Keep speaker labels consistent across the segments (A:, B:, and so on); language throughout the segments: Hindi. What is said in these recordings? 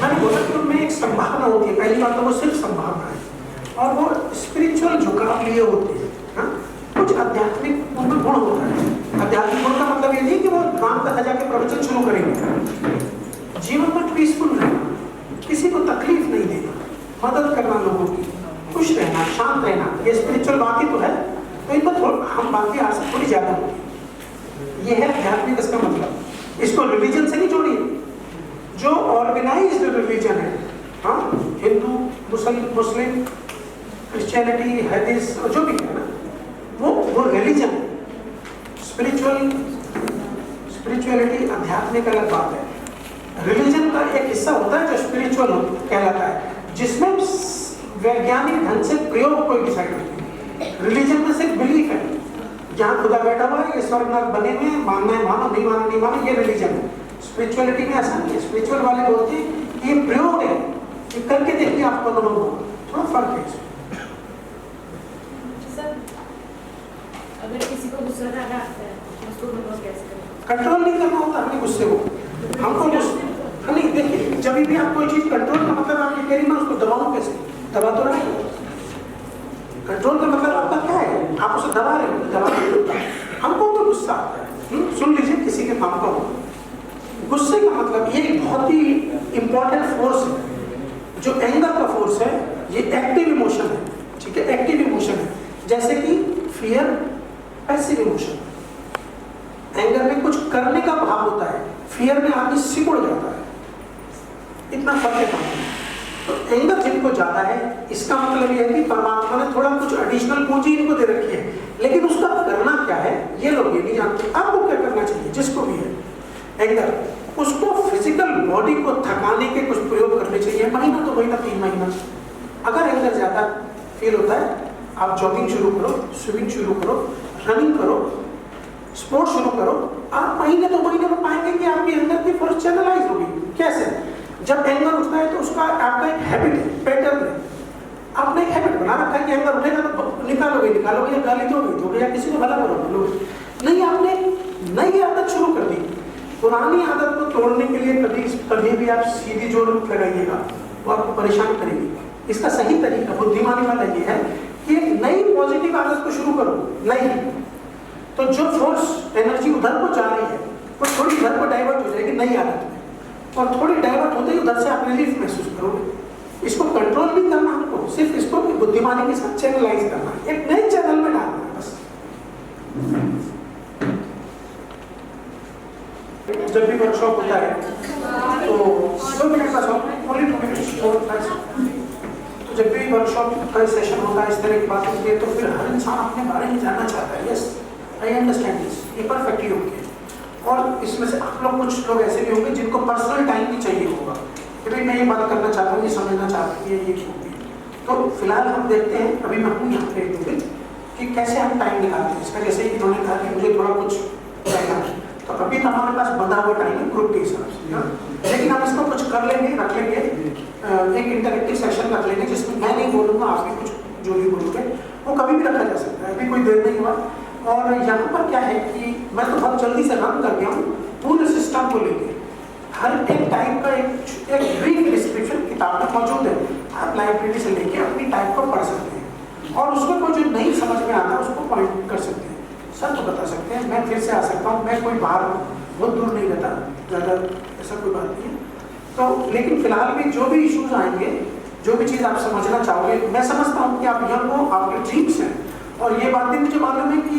A: मैंने बोला कि उनमें एक संभावना होती है, पहली बात तो वो सिर्फ संभावना है, और वो स्पिरिचुअल झुकाव लिए होते हैं। हाँ? कुछ आध्यात्मिक उनमें गुण होता है। आध्यात्मिक गुण का मतलब ये नहीं कि वो राम कथा जाके प्रवचन शुरू करेंगे। जीवन में पीसफुल रहना, किसी को तकलीफ नहीं देना, मदद करना लोगों की, खुश रहना, शांत रहना, ये स्पिरिचुअल बात ही तो है। तो इनको हम बाकी आज से थोड़ी ज्यादा होती है। ये है आध्यात्मिक, इसका मतलब। इसको रिलीजन से नहीं जोड़िए। जो ऑर्गेनाइज्ड रिलीजन है, हाँ, हिंदू, मुस्लिम, क्रिश्चियनिटी, हदीस, जो भी है ना, वो रिलीजन। स्पिरिचुअलिटी आध्यात्मिक अलग बात है। रिलीजन का एक हिस्सा होता है जो स्पिरिचुअल कहलाता है, जिसमें वैज्ञानिक ढंग से प्रयोग कोई डिसाइड होती है। रिलीजन में सिर्फ बिलीफ है, जहाँ खुदा बैठा हुआ है, ये स्वर्गनाथ बने हुए हैं, मानना है मानो, नहीं मानो नहीं मानो, ये रिलीजन है। स्पिरिचुअलिटी में ऐसा नहीं है। स्पिरिचुअल वाले बोलते हैं ये प्रयोग है, ये करके देखिए आपको अनुभव होगा। थोड़ा फर्क है
B: सर। अगर किसी को गुस्सा आ रहा है उसको कंट्रोल कैसे करें?
A: कंट्रोल नहीं करना होता हमें गुस्से को। हमको नहीं, देखिए, जब भी आप कोई चीज कंट्रोल का मतलब आप ये कह रही मैं उसको दबाऊं कैसे? दबा तो नहीं। कंट्रोल का मतलब आपका क्या है? आप उसे दबा रहे हो, दबा नहीं होता। हमको तो गुस्सा आता है। सुन लीजिए, किसी के काम का हो। गुस्से का मतलब ये बहुत ही इंपॉर्टेंट फोर्स है। जो एंगर का फोर्स है, ये एक्टिव इमोशन है, ठीक है, एक्टिव इमोशन है। जैसे कि फियर पैसिव इमोशन। एंगर में कुछ करने का भाव होता है, फियर में आदमी सिकुड़ जाता है। इतना फर्क है। तो एंगर जिनको ज्यादा है, इसका मतलब यह है कि परमात्मा ने थोड़ा कुछ एडिशनल पूंजी इनको दे रखी है, लेकिन उसका करना क्या है ये लोग ये नहीं जानते। आपको क्या करना चाहिए? जिसको भी है एंगर, उसको फिजिकल बॉडी को थकाने के कुछ प्रयोग करने चाहिए। महीना 2 महीना 3 महीना। अगर एंगर ज्यादा फील होता है, आप जॉगिंग शुरू करो, स्विमिंग शुरू करो, रनिंग करो, स्पोर्ट्स शुरू करो। आप महीने 2 महीने में पाएंगे कि आपकी एंगर की फोर्स चैनलाइज होगी। कैसे? जब एंगर उठता है तो उसका आपका एक हैबिट है, पैटर्न है। आपने एक हैबिट बना रखा है कि एंगर उठेगा तो निकालोगे, या गाली दोगे, या किसी को भला करोगे। नहीं, आपने नई आदत शुरू कर दी। पुरानी आदत को तोड़ने के लिए कभी भी आप सीधी जोड़ लगाइएगा, वो आपको परेशान करेगी। इसका सही तरीका, बुद्धिमानी वाला ये है कि एक नई पॉजिटिव आदत को शुरू करो। नई, तो जो फोर्स एनर्जी उधर को जा रही है वो थोड़ी इधर को डाइवर्ट हो जाएगी नई आदत में, और थोड़ी डाइवर्ट होते ही उधर से आप रिलीफ महसूस करोगे। इसको कंट्रोल नहीं करना हमको, सिर्फ इसको बुद्धिमानी के साथ चैनलाइज करना, एक नए चैनल में डालना है बस। जब भी वर्कशॉप होता है तो 2 मिनट का ओनली 2 मिनट। तो जब भी वर्कशॉप का सेशन होता है इस तरह की बात होती है, तो फिर हर इंसान अपने बारे में जानना चाहता है। यस, आई अंडरस्टैंड दिस, ये परफेक्टली ओके। और इसमें से आप लोग, कुछ लोग ऐसे भी होंगे जिनको पर्सनल टाइम भी चाहिए होगा कि भाई मैं ये बात करना चाहता हूँ, ये समझना चाहता हूँ, ये होगी। तो फिलहाल हम देखते हैं, अभी मैं हूँ यहाँ पे 2 दिन, कि कैसे हम टाइम निकालते हैं इसका। जैसे इन्होंने कहा कि मुझे थोड़ा कुछ कहना है, तो अभी तो हमारे पास बंधा हुआ टाइम है ग्रुप के हिसाब से, लेकिन हम इसको कुछ कर लेंगे, रख लेंगे, एक इंटरेक्टिव सेशन रख लेंगे जिसमें मैं नहीं बोलूँगा, आप भी कुछ जो भी बोलोगे वो कभी भी रखा जा सकता है। अभी कोई देर नहीं हुआ। और यहाँ पर क्या है कि मैं तो बहुत जल्दी से रन कर गया हूँ पूरे सिस्टम को लेके। हर एक टाइप का एक ब्रीफ डिस्क्रिप्शन किताब में मौजूद है, आप लाइब्रेरी से लेके अपनी टाइप को पढ़ सकते हैं, और उसमें कोई जो नहीं समझ में आता उसको पॉइंट कर सकते हैं, सब तो बता सकते हैं। मैं फिर से आ सकता हूँ, मैं कोई बाहर बहुत दूर नहीं रहता ज़्यादा, ऐसा कोई बात नहीं है। तो लेकिन फिलहाल भी जो भी इश्यूज आएंगे, जो भी चीज़ आप समझना चाहोगे, मैं समझता हूँ कि आप यंग हो, आपके ड्रीम्स हैं, और ये बात भी मुझे मालूम है कि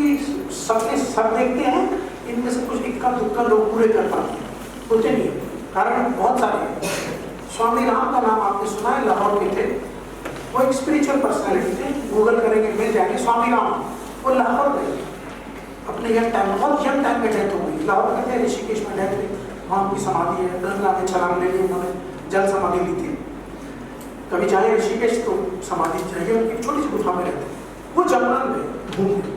A: सब देखते हैं, इनमें से कुछ इक्का दुक्का लोग पूरे कर पाते हैं, होते नहीं, कारण बहुत सारे हैं। स्वामी राम का नाम आपने सुना है, लाहौर के थे, वो एक स्पिरिचुअल पर्सनैलिटी थे, गूगल करेंगे मिल जाएंगे, स्वामी राम। वो लाहौर गए अपने यंग टाइम, बहुत यंग टाइम में डेथ हो गई। लाहौर में थे, ऋषिकेश में डेथ हुई, वहाँ उनकी समाधि है, गंगा में छलांग ले ली उन्होंने, जल समाधि ली थी। कभी जाए ऋषिकेश तो समाधि चाहिए, उनकी छोटी सी गुफा में रहते। वो जापान में घूमते,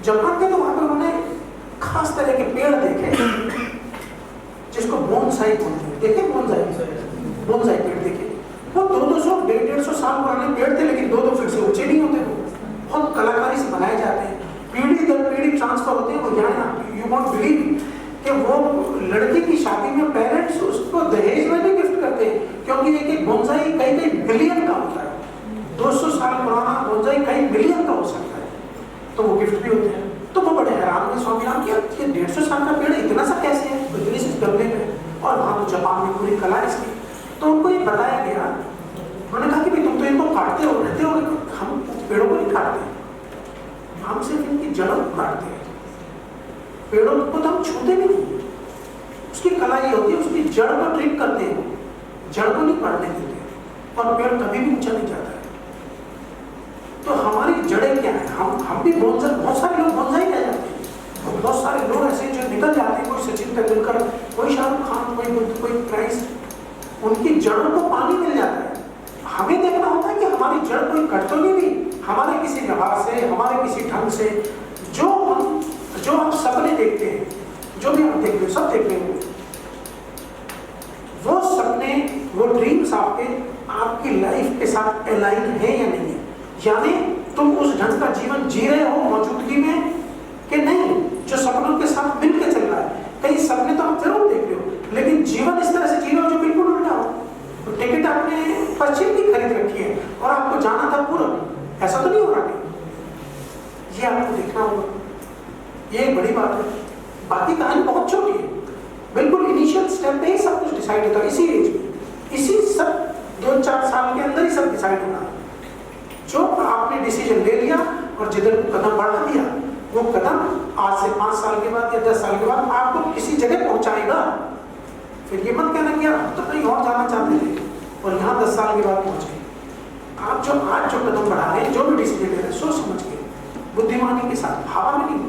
A: जापान के तो वहाँ पर उन्होंने खास तरह के पेड़ देखे जिसको बोनसाई बोलते हैं। देखे बोनसाई पेड़ देखे, वो 200 150 साल पुराने पेड़ थे, लेकिन 2 फीट से ऊंचे नहीं होते, वो बहुत कलाकारी से बनाए जाते हैं, पीढ़ी दर पीढ़ी ट्रांसफर होते हैं। वो यहाँ यू वॉन्ट बिलीव कि वो लड़की की शादी में पेरेंट्स उसको दहेज में भी गिफ्ट करते हैं, क्योंकि एक बोनसाई कई मिलियन का होता है, 200 साल पुराना बोनसाई कई मिलियन का हो सकता है, तो वो गिफ्ट भी होते हैं। तो वो बड़े हैरान थे स्वामी राम, ये 150 साल का पेड़ इतना सा कैसे है इतनी सी गमले में, और वहाँ तो जापान में पूरी कला है इसकी। तो उनको ये बताया गया, उन्होंने कहा कि भाई तुम तो इनको काटते हो रहते हो, हम पेड़ों को नहीं काटते, हम सिर्फ इनकी जड़ों को काटते हैं, पेड़ों को तो हम छूते भी नहीं। उसकी कला ये होती है, उसकी जड़ को ट्रिक करते हैं, जड़ को नहीं काटने देते, और पेड़ कभी भी ऊंचा नहीं जाता है। तो हमारी जड़ें क्या है, हम भी बोनसाई, बहुत सारे लोग बोनसाई कह जाते हैं, और बहुत सारे लोग ऐसे जो निकल जाते हैं, कोई सचिन तेंदुलकर, कोई शाहरुख खान, कोई बुद्ध, कोई क्राइस्ट, उनकी जड़ों को पानी मिल जाता है। हमें देखना होता है कि हमारी जड़ कोई कट तो नहीं हुई, हमारे किसी व्यवहार से, हमारे किसी ढंग से, जो हम सपने देखते हैं, जो भी हम देखते हैं, सब देखते हैं, वो सपने, वो ड्रीम्स आपकी लाइफ के साथ अलाइन है या नहीं है, यानी तुम उस ढंग का जीवन जी रहे हो मौजूदगी में कि नहीं, जो सपनों के साथ मिलकर चल रहा है। कई सपने तो आप जरूर देख रहे हो, लेकिन जीवन इस तरह से जी रहे हो जो बिल्कुल उल्टा हो। तो टिकट आपने पश्चिम की खरीद रखी है और आपको जाना था पूरब, ऐसा तो नहीं हो रहा है। ये आपको देखना होगा, ये एक बड़ी बात है। बाकी कहानी बहुत छोटी है, बिल्कुल इनिशियल स्टेप पे ही सब कुछ डिसाइड होता है, इसी एज में, इसी सब 2-4 साल के अंदर ही सब डिसाइड होना है। जो आपने डिसीजन ले लिया और जिधर को कदम बढ़ा दिया, वो कदम आज से 5 साल के बाद या 10 साल के बाद आपको किसी जगह पहुंचाएगा। फिर ये मत कहना कि आप तो कहीं और जाना चाहते थे और यहाँ 10 साल के बाद पहुंच गए। आप जो आज जो कदम बढ़ा रहे हैं, जो भी डिसीजन ले रहे हैं, सोच समझ के, बुद्धिमानी के साथ, हवा में नहीं।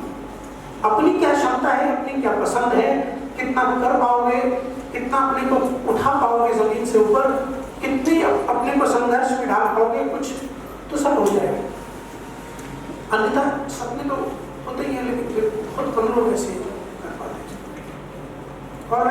A: अपनी क्या क्षमता है, अपनी क्या पसंद है, कितना कर पाओगे, कितना अपने को उठा पाओगे जमीन से ऊपर, कितनी अपने को संघर्ष में डाल पाओगे, कुछ तो सब हो जाएगा। अन्यथा सपने तो होते ही है, लेकिन फिर खुद कम लोग ऐसे कर पाते हैं। और